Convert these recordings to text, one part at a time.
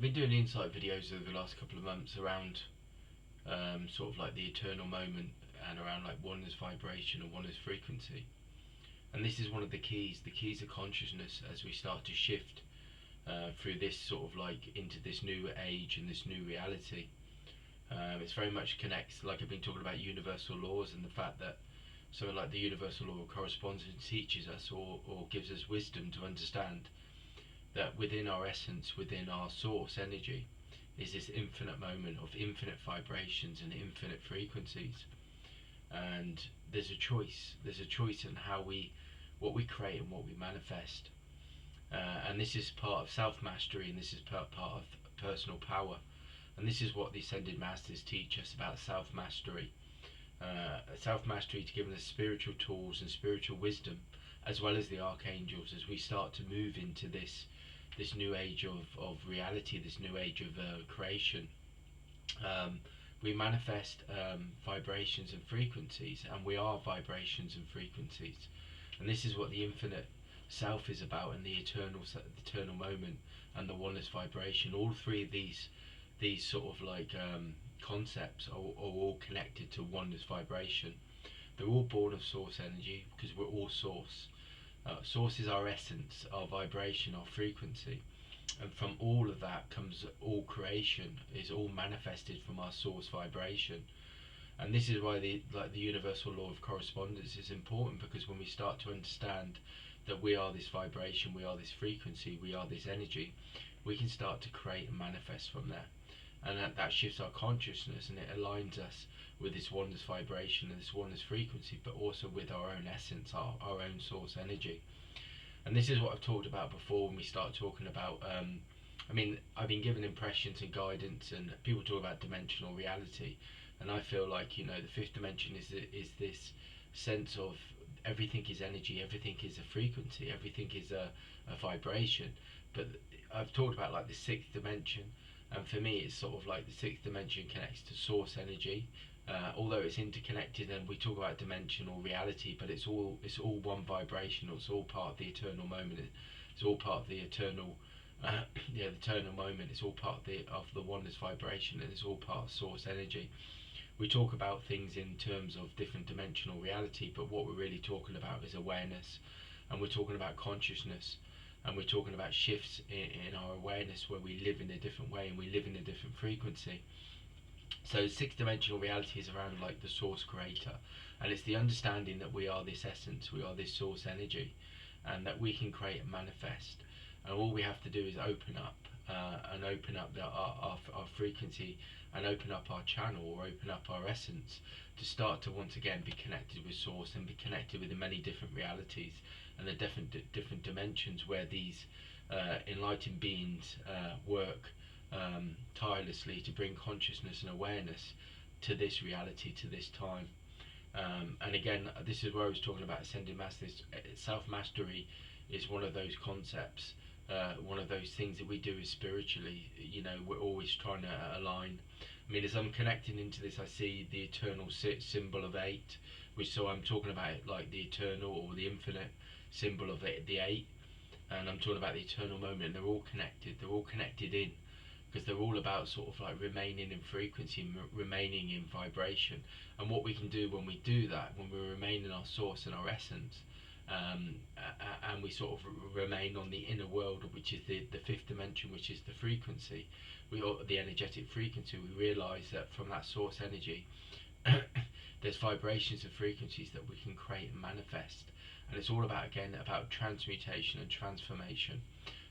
been doing insight videos over the last couple of months around sort of like the eternal moment and around like oneness vibration and oneness frequency. And this is one of the keys of consciousness as we start to shift through this sort of like into this new age and this new reality. It's very much connects, like I've been talking about universal laws and the fact that something like the universal law of correspondence teaches us or gives us wisdom to understand that within our essence, within our source energy, is this infinite moment of infinite vibrations and infinite frequencies. And there's a choice in what we create and what we manifest. And this is part of self-mastery, and this is part of personal power. And this is what the Ascended Masters teach us about self-mastery. Self-mastery to give us spiritual tools and spiritual wisdom, as well as the archangels, as we start to move into this new age of reality, this new age of creation. We manifest vibrations and frequencies, and we are vibrations and frequencies. And this is what the infinite self is about, and the eternal moment and the oneness vibration. All three of these sort of like concepts are all connected to oneness vibration. They're all born of source energy, because we're all source. Source is our essence, our vibration, our frequency, and from all of that comes all creation, is all manifested from our source vibration. And this is why the universal law of correspondence is important, because when we start to understand that we are this vibration, we are this frequency, we are this energy, we can start to create and manifest from there. And that shifts our consciousness, and it aligns us with this oneness vibration and this oneness frequency, but also with our own essence, our own source energy. And this is what I've talked about before when we start talking about, I've been given impressions and guidance, and people talk about dimensional reality, and I feel like, the fifth dimension is this sense of everything is energy, everything is a frequency, everything is a vibration. But I've talked about like the sixth dimension, and for me it's sort of like the sixth dimension connects to source energy, although it's interconnected, and we talk about dimensional reality, but it's all one vibration. It's all part of the eternal moment. It's all part of the eternal the eternal moment. It's all part of the oneness vibration, and it's all part of source energy. We talk about things in terms of different dimensional reality, but what we're really talking about is awareness, and we're talking about consciousness, and we're talking about shifts in our awareness, where we live in a different way and we live in a different frequency. So sixth dimensional reality is around like the source creator, and it's the understanding that we are this essence, we are this source energy, and that we can create and manifest. And all we have to do is open up and open up our frequency, and open up our channel, or open up our essence, to start to once again be connected with source, and be connected with the many different realities and the different dimensions where these enlightened beings work tirelessly to bring consciousness and awareness to this reality, to this time. And again, this is where I was talking about Ascended Masters. Self-mastery is one of those concepts, one of those things that we do is spiritually. We're always trying to align. As I'm connecting into this, I see the eternal symbol of 8, so I'm talking about it like the eternal or the infinite symbol of the 8, and I'm talking about the eternal moment. And they're all connected. They're all connected in, because they're all about sort of like remaining in frequency and remaining in vibration. And what we can do when we do that, when we remain in our source and our essence, and we sort of remain on the inner world, which is the fifth dimension, which is the frequency, the energetic frequency, we realize that from that source energy there's vibrations and frequencies that we can create and manifest. And it's all about, again, about transmutation and transformation.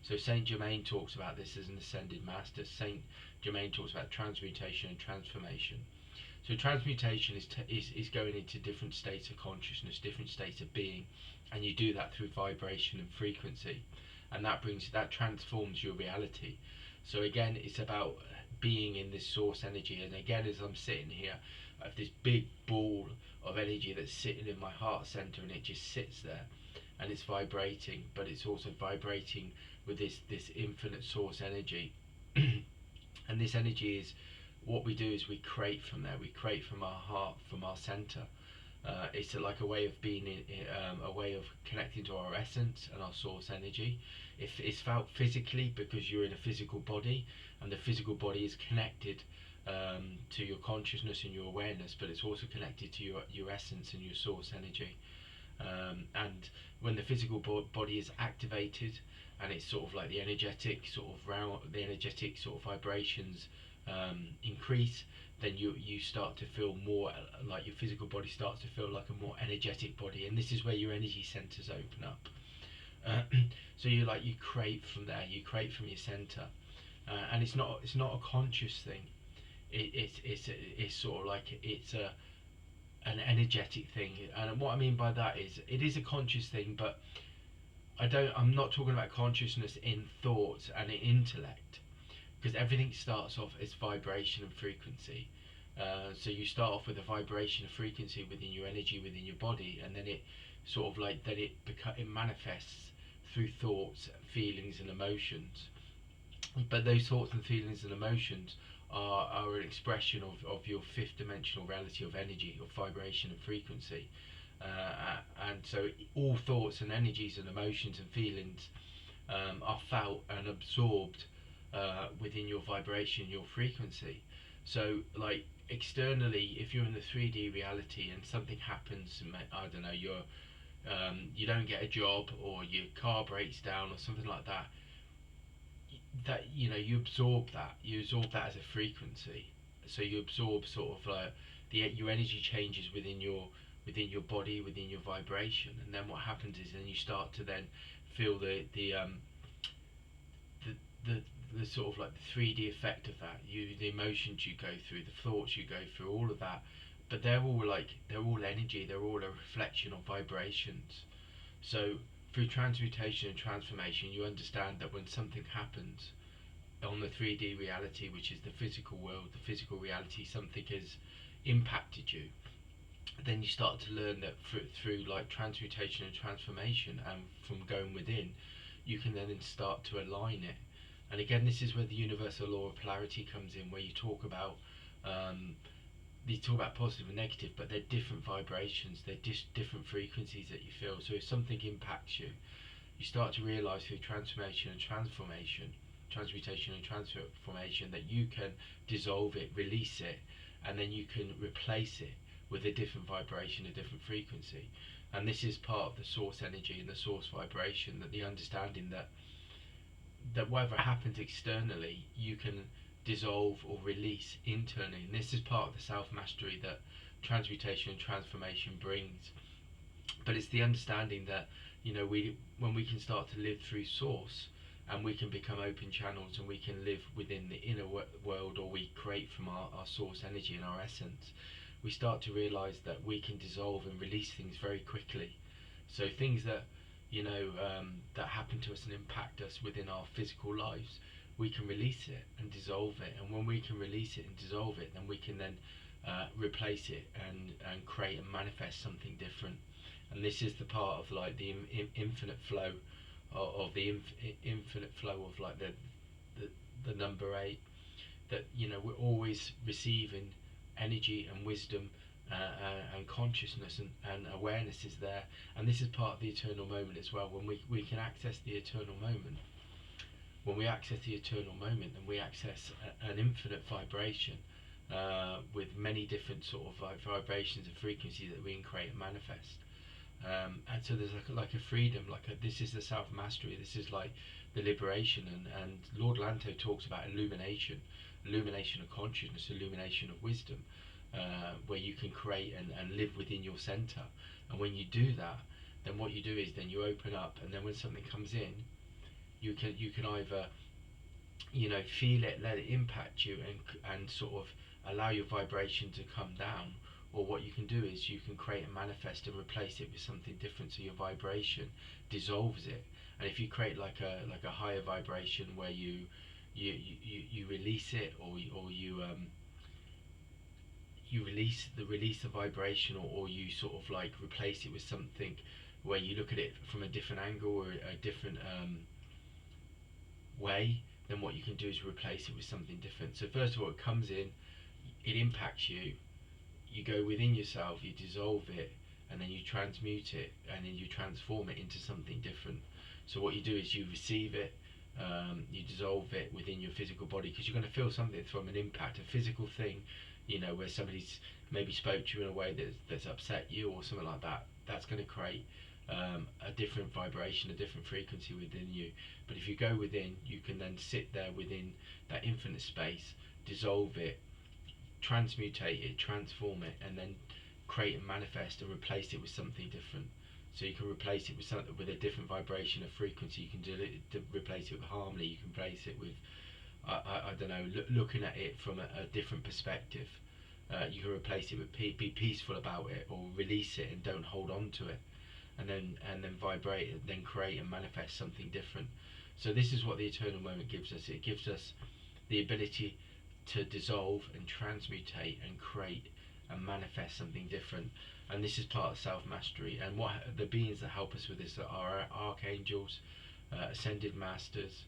So Saint Germain talks about this as an Ascended Master. Saint Germain talks about transmutation and transformation. So transmutation is going into different states of consciousness, different states of being, and you do that through vibration and frequency, and that transforms your reality. So again, it's about being in this source energy. And again, as I'm sitting here, I have this big ball of energy that's sitting in my heart center, and it just sits there, and it's vibrating, but it's also vibrating with this infinite source energy. And this energy is, what we do is we create from there. We create from our heart, from our center. It's like a way of being a way of connecting to our essence and our source energy. If it's felt physically because you're in a physical body, and the physical body is connected to your consciousness and your awareness, but it's also connected to your essence and your source energy. And when the physical body is activated, and it's sort of like the energetic sort of vibrations increase, then you start to feel more like your physical body starts to feel like a more energetic body, and this is where your energy centers open up. So you create from there, you create from your center, and it's not a conscious thing. It's sort of like it's an energetic thing, and what I mean by that is it is a conscious thing, but I'm not talking about consciousness in thoughts and in intellect, because everything starts off as vibration and frequency. So you start off with a vibration of frequency within your energy, within your body, and then it sort of like then it manifests through thoughts, feelings, and emotions. But those thoughts and feelings and emotions are an expression of your fifth dimensional reality of energy, of vibration and frequency. And so all thoughts and energies and emotions and feelings are felt and absorbed within your vibration, your frequency. So like externally, if you're in the 3D reality and something happens, I don't know, you don't get a job, or your car breaks down, or something like that, you absorb that as a frequency. So you absorb sort of your energy changes within your body, within your vibration, and then what happens is then you start to then feel the sort of like the 3D effect of that. The emotions you go through, the thoughts you go through, all of that. But they're all energy. They're all a reflection of vibrations. So through transmutation and transformation, you understand that when something happens on the 3D reality, which is the physical world, the physical reality, something has impacted you, then you start to learn that through like transmutation and transformation, and from going within, you can then start to align it. And again, this is where the universal law of polarity comes in, where you talk about positive and negative, but they're different vibrations, they're just different frequencies that you feel. So if something impacts you, you start to realize through transmutation and transformation that you can dissolve it, release it, and then you can replace it with a different vibration, a different frequency. And this is part of the source energy and the source vibration, that the understanding that whatever happens externally, you can dissolve or release internally. And this is part of the self-mastery that transmutation and transformation brings. But it's the understanding that, when we can start to live through source, and we can become open channels, and we can live within the inner world, or we create from our source energy and our essence, we start to realize that we can dissolve and release things very quickly. So things that that happen to us and impact us within our physical lives, we can release it and dissolve it. And when we can release it and dissolve it, then we can then replace it and create and manifest something different. And this is the part of like the infinite flow of the infinite flow of like the number 8, that we're always receiving energy and wisdom, and consciousness and awareness is there. And this is part of the eternal moment as well. When we can access the eternal moment, when we access the eternal moment, then we access an infinite vibration, with many different sort of vibrations and frequencies that we can create and manifest. And so there's like a freedom, this is the self-mastery, this is like the liberation, and Lord Lanto talks about illumination of consciousness, illumination of wisdom, where you can create and live within your center. And when you do that, then what you do is then you open up, and then when something comes in, you can either feel it, let it impact you, and sort of allow your vibration to come down, or what you can do is you can create and manifest and replace it with something different, so your vibration dissolves it. And if you create like a higher vibration where you release it, or you release the vibration, or you sort of like replace it with something where you look at it from a different angle, or a different way, then what you can do is replace it with something different. So first of all, it comes in, it impacts you, you go within yourself, you dissolve it, and then you transmute it, and then you transform it into something different. So what you do is you receive it, you dissolve it within your physical body, because you're going to feel something from an impact, a physical thing, where somebody's maybe spoke to you in a way that's upset you or something like that. That's going to create a different vibration, a different frequency within you. But if you go within, you can then sit there within that infinite space, dissolve it, transmutate it, transform it, and then create and manifest and replace it with something different. So you can replace it with something with a different vibration, a frequency. You can replace it with harmony. You can replace it with, I don't know, looking at it from a different perspective. You can replace it with be peaceful about it, or release it and don't hold on to it, and then vibrate and then create and manifest something different. So this is what the eternal moment gives us. It gives us the ability to dissolve and transmutate and create and manifest something different. And this is part of self-mastery. And what the beings that help us with this are our archangels, ascended masters.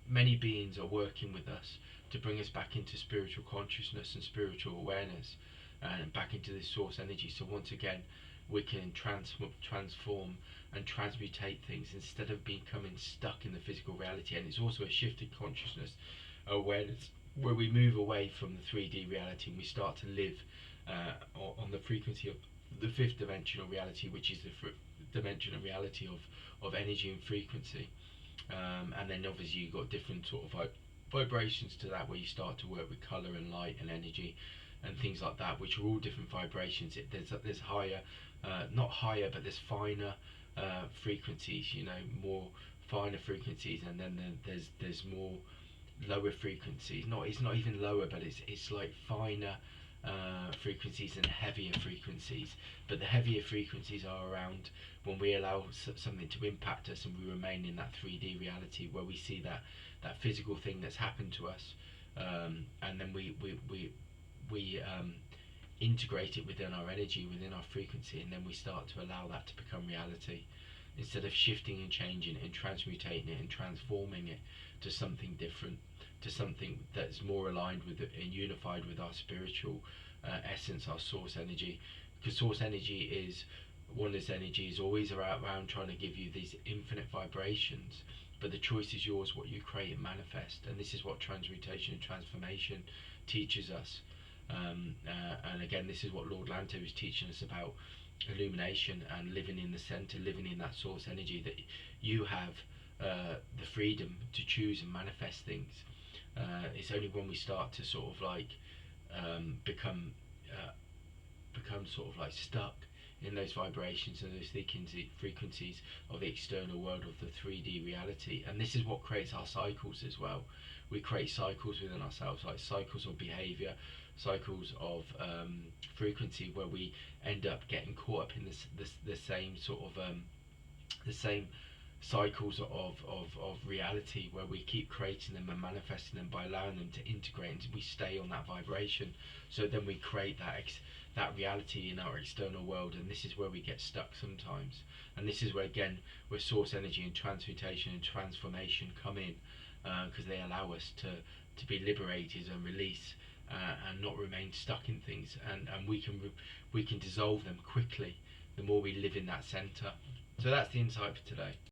Many beings are working with us to bring us back into spiritual consciousness and spiritual awareness, and back into this source energy. So once again, we can transform and transmutate things instead of becoming stuck in the physical reality. And it's also a shifted consciousness awareness, where we move away from the 3D reality and we start to live on the frequency of the fifth dimensional reality, which is the dimensional reality of energy and frequency. And then obviously you've got different sort of vibrations to that, where you start to work with colour and light and energy and things like that, which are all different vibrations. There's higher, not higher, but there's finer frequencies, more finer frequencies, and then there's more lower frequencies. It's not even lower, but it's like finer frequencies and heavier frequencies. But the heavier frequencies are around when we allow something to impact us, and we remain in that 3D reality where we see that physical thing that's happened to us, and then we integrate it within our energy, within our frequency, and then we start to allow that to become reality, instead of shifting and changing it and transmutating it and transforming it to something different, to something that's more aligned with and unified with our spiritual essence, our source energy. Because source energy is, oneness energy is always around trying to give you these infinite vibrations, but the choice is yours, what you create and manifest. And this is what transmutation and transformation teaches us. And again, this is what Lord Lanto is teaching us about illumination and living in the center, living in that source energy, that you have the freedom to choose and manifest things. It's only when we start to sort of like become sort of like stuck in those vibrations and those frequencies of the external world, of the 3D reality. And this is what creates our cycles as well. We create cycles within ourselves, like cycles of behavior, cycles of frequency, where we end up getting caught up in the same sort of the same cycles of reality, where we keep creating them and manifesting them by allowing them to integrate, and we stay on that vibration. So then we create that reality in our external world, and this is where we get stuck sometimes. And this is where, again, where source energy and transmutation and transformation come in, because they allow us to be liberated and release, and not remain stuck in things, and we can dissolve them quickly the more we live in that center. So that's the insight for today.